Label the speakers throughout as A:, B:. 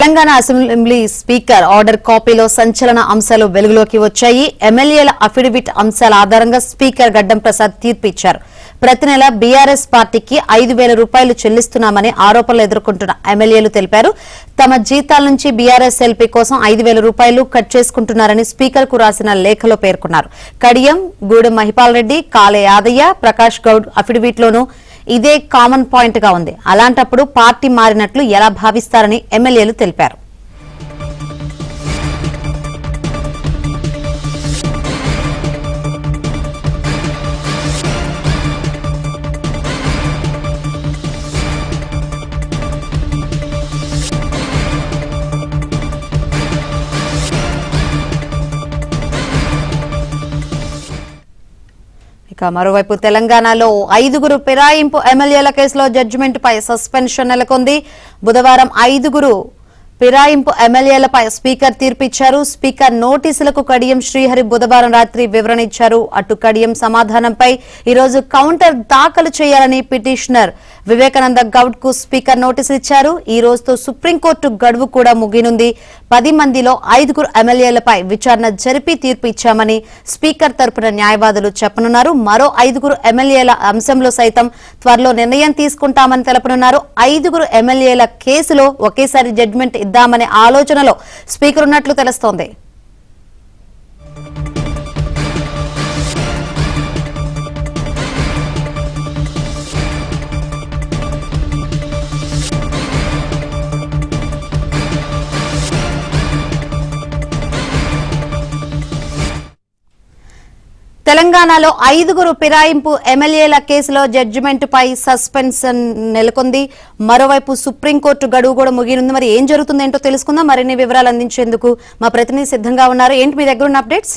A: Telangana assembly speaker order కాపీలో సంచలన అంశాలు వెలుగులోకి వచ్చాయి. ఎమ్మెల్యేల అఫిడవిట్ అంశాల ఆధారంగా స్పీకర్ గడ్డం ప్రసాద్ తీర్పు ఇచ్చారు. ప్రతి నెల బీఆర్ఎస్ పార్టీకి 5,000 రూపాయలు చెల్లిస్తున్నామని ఆరోపణలు ఎదుర్కొంటున్న ఎమ్మెల్యేలు తెలిపారు. తమ జీతాల నుంచి బీఆర్ఎస్ ఎల్పీ కోసం 5,000 రూపాయలు కట్ చేసుకుంటున్నారని స్పీకర్ కు రాసిన లేఖలో పేర్కొన్నారు. కడియం, గూడెం మహిపాల్ రెడ్డి, కాలే యాదయ్య, ప్రకాష్ గౌడ్ అఫిడవిట్ లోనూ ఇదే కామన్ పాయింట్ గా ఉంది. అలాంటప్పుడు పార్టీ మారినట్లు ఎలా భావిస్తారని ఎమ్మెల్యేలు తెలిపారు. మరోవైపు తెలంగాణలో 5 ఫిరాయింపు ఎమ్మెల్యేల కేసులో జడ్జిమెంట్ పై సస్పెన్షన్ నెలకొంది. బుధవారం 5 ఫిరాయింపు ఎమ్మెల్యేలపై స్పీకర్ తీర్పిచ్చారు. స్పీకర్ నోటీసులకు కడియం శ్రీహరి బుధవారం రాత్రి వివరణ ఇచ్చారు. అటు కడియం సమాధానంపై ఈరోజు కౌంటర్ దాఖలు చేయాలని పిటిషనర్ వివేకానంద గౌడ్ కు స్పీకర్ నోటీసులు ఇచ్చారు. ఈ రోజుతో సుప్రీంకోర్టు గడువు కూడా ముగినుంది. 10 మందిలో 5 ఎమ్మెల్యేలపై విచారణ జరిపి తీర్పు ఇచ్చామని స్పీకర్ తరపున న్యాయవాదులు చెప్పనున్నారు. మరో 5 ఎమ్మెల్యేల అంశంలో సైతం త్వరలో నిర్ణయం తీసుకుంటామని తెలపనున్నారు. 5 ఎమ్మెల్యేల కేసులో ఒకేసారి జడ్జిమెంట్ ఇద్దామనే ఆలోచనలో స్పీకర్ ఉన్నట్లు తెలుస్తోంది. తెలంగాణలో 5 ఫిరాయింపు ఎమ్మెల్యేల కేసులో జడ్జిమెంట్ పై సస్పెన్షన్ నెలకొంది. మరోవైపు సుప్రీంకోర్టు గడువు కూడా ముగినుంది. మరి ఏం జరుగుతుందేంటో తెలుసుకుందాం. మరిన్ని వివరాలు అందించేందుకు మా ప్రతినిధి సిద్ధంగా ఉన్నారు. ఏంటి మీ దగ్గర ఉన్న అప్డేట్స్?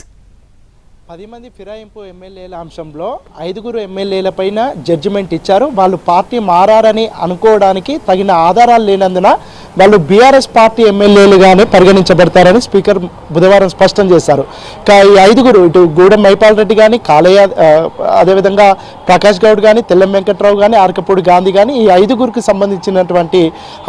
B: 10 మంది ఫిరాయింపు ఎమ్మెల్యేల అంశంలో 5 ఎమ్మెల్యేల పైన జడ్జిమెంట్ ఇచ్చారు. వాళ్ళు పార్టీ మారారని అనుకోవడానికి తగిన ఆధారాలు లేనందున వాళ్ళు బీఆర్ఎస్ పార్టీ ఎమ్మెల్యేలుగానే పరిగణించబడతారని స్పీకర్ బుధవారం స్పష్టం చేశారు. ఈ 5 ఇటు గూడెం మహిపాల్ రెడ్డి కానీ, కాలయ్య, అదేవిధంగా ప్రకాష్ గౌడ్ కానీ, తెల్లం వెంకట్రావు కానీ, ఆర్కపూడి గాంధీ కానీ ఈ 5 సంబంధించినటువంటి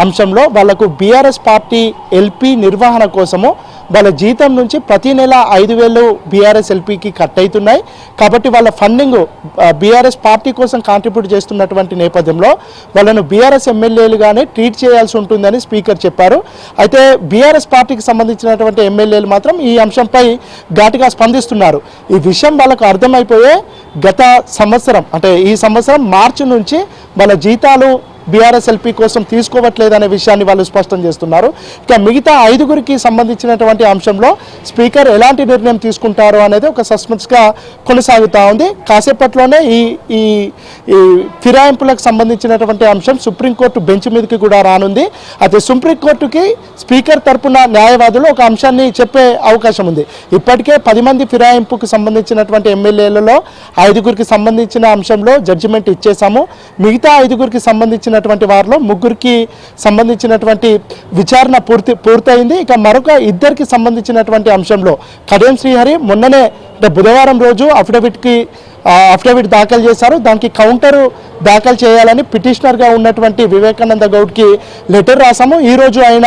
B: అంశంలో వాళ్లకు బీఆర్ఎస్ పార్టీ ఎల్పీ నిర్వహణ కోసము వాళ్ళ జీతం నుంచి ప్రతి నెల 5,000 బీఆర్ఎస్ ఎల్పీకి కట్ అవుతున్నాయి. కాబట్టి వాళ్ళ ఫండింగ్ బీఆర్ఎస్ పార్టీ కోసం కాంట్రిబ్యూట్ చేస్తున్నటువంటి నేపథ్యంలో వాళ్ళను బీఆర్ఎస్ ఎమ్మెల్యేలుగానే ట్రీట్ చేయాల్సి ఉంటుందని స్పీకర్ చెప్పారు. అయితే బీఆర్ఎస్ పార్టీకి సంబంధించినటువంటి ఎమ్మెల్యేలు మాత్రం ఈ అంశంపై ఘాటుగా స్పందిస్తున్నారు. ఈ విషయం వాళ్ళకు అర్థమైపోయే గత సంవత్సరం అంటే ఈ సంవత్సరం మార్చి నుంచి వాళ్ళ జీతాలు బీఆర్ఎస్ ఎల్పీ కోసం తీసుకోవట్లేదనే విషయాన్ని వాళ్ళు స్పష్టం చేస్తున్నారు. ఇక మిగతా 5 సంబంధించినటువంటి అంశంలో స్పీకర్ ఎలాంటి నిర్ణయం తీసుకుంటారు అనేది ఒక సస్పెన్స్గా కొనసాగుతూ ఉంది. కాసేపట్లోనే ఈ ఫిరాయింపులకు సంబంధించినటువంటి అంశం సుప్రీంకోర్టు బెంచ్ మీదకి కూడా రానుంది. అయితే సుప్రీంకోర్టుకి స్పీకర్ తరపున న్యాయవాదులు ఒక అంశాన్ని చెప్పే అవకాశం ఉంది. ఇప్పటికే 10 మంది ఫిరాయింపుకు సంబంధించినటువంటి ఎమ్మెల్యేలలో 5 సంబంధించిన అంశంలో జడ్జిమెంట్ ఇచ్చేసాము. మిగతా 5 సంబంధించిన వారిలో 3 సంబంధించినటువంటి విచారణ పూర్తయింది. ఇక మరొక 2 సంబంధించినటువంటి అంశంలో కడియం శ్రీహరి మొన్ననే బుధవారం రోజు అఫిడవిట్ దాఖలు చేశారు. దానికి కౌంటర్ దాఖలు చేయాలని పిటిషనర్గా ఉన్నటువంటి వివేకానంద గౌడ్కి లెటర్ రాసాము. ఈరోజు ఆయన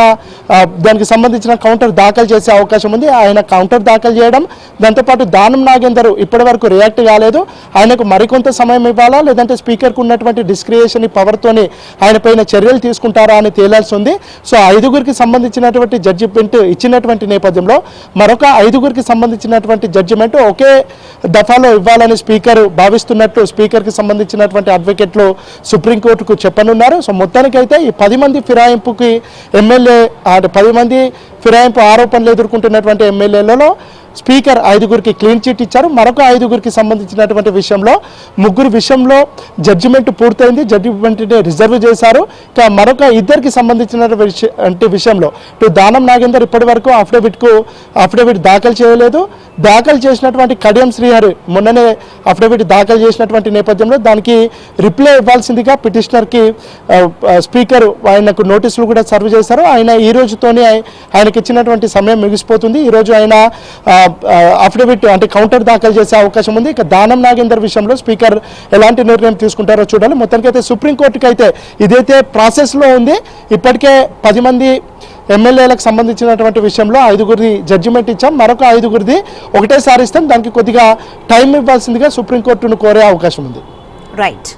B: దానికి సంబంధించిన కౌంటర్ దాఖలు చేసే అవకాశం ఉంది. ఆయన కౌంటర్ దాఖలు చేయడం, దాంతోపాటు దానం నాగేందర్ ఇప్పటి వరకు రియాక్ట్ కాలేదు. ఆయనకు మరికొంత సమయం ఇవ్వాలా, లేదంటే స్పీకర్కు ఉన్నటువంటి డిస్క్రియేషన్ పవర్తోని ఆయన పైన చర్యలు తీసుకుంటారా అని తేలాల్సి ఉంది. సో 5 సంబంధించినటువంటి జడ్జిమెంట్ ఇచ్చినటువంటి నేపథ్యంలో మరొక 5 సంబంధించినటువంటి జడ్జిమెంట్ ఒకే దఫాలో ఇవ్వాలని స్పీకర్ భావిస్తున్నట్టు స్పీకర్కి సంబంధించినటువంటి అడ్వకేట్లు సుప్రీంకోర్టుకు చెప్పనున్నారు. సో మొత్తానికైతే ఈ 10 మంది ఫిరాయింపుకి ఎమ్మెల్యే 10 మంది ఫిరాయింపు ఆరోపణలు ఎదుర్కొంటున్నటువంటి ఎమ్మెల్యేలలో స్పీకర్ 5 క్లీన్ చిట్ ఇచ్చారు. మరొక 5 సంబంధించినటువంటి విషయంలో 3 విషయంలో జడ్జిమెంట్ పూర్తయింది. జడ్జిమెంట్ని రిజర్వ్ చేశారు. మరొక 2 సంబంధించినటువంటి విషయంలో దానం నాగేందర్ ఇప్పటి వరకు అఫిడవిట్ దాఖలు చేయలేదు. దాఖలు చేసినటువంటి కడియం శ్రీహరి మొన్ననే అఫిడవిట్ దాఖలు చేసినటువంటి నేపథ్యంలో దానికి రిప్లై ఇవ్వాల్సిందిగా పిటిషనర్కి స్పీకర్ ఆయనకు నోటీసులు కూడా సర్వ్ చేశారు. ఆయన ఈ రోజుతోనే ఆయనకి ఇచ్చినటువంటి సమయం ముగిసిపోతుంది. ఈరోజు ఆయన అఫిడవిట్ అంటే కౌంటర్ దాఖలు చేసే అవకాశం ఉంది. ఇక దానం నాగేందర్ విషయంలో స్పీకర్ ఎలాంటి నిర్ణయం తీసుకుంటారో చూడాలి. మొత్తానికి అయితే సుప్రీంకోర్టుకి అయితే ఇదైతే ప్రాసెస్లో ఉంది. ఇప్పటికే 10 మంది ఎమ్మెల్యేలకు సంబంధించినటువంటి విషయంలో 5గురిది జడ్జిమెంట్ ఇచ్చాం, మరొక 5గురిది ఒకటేసారి ఇస్తాం. దానికి కొద్దిగా టైం ఇవ్వాల్సిందిగా సుప్రీంకోర్టును కోరే అవకాశం ఉంది.
A: రైట్.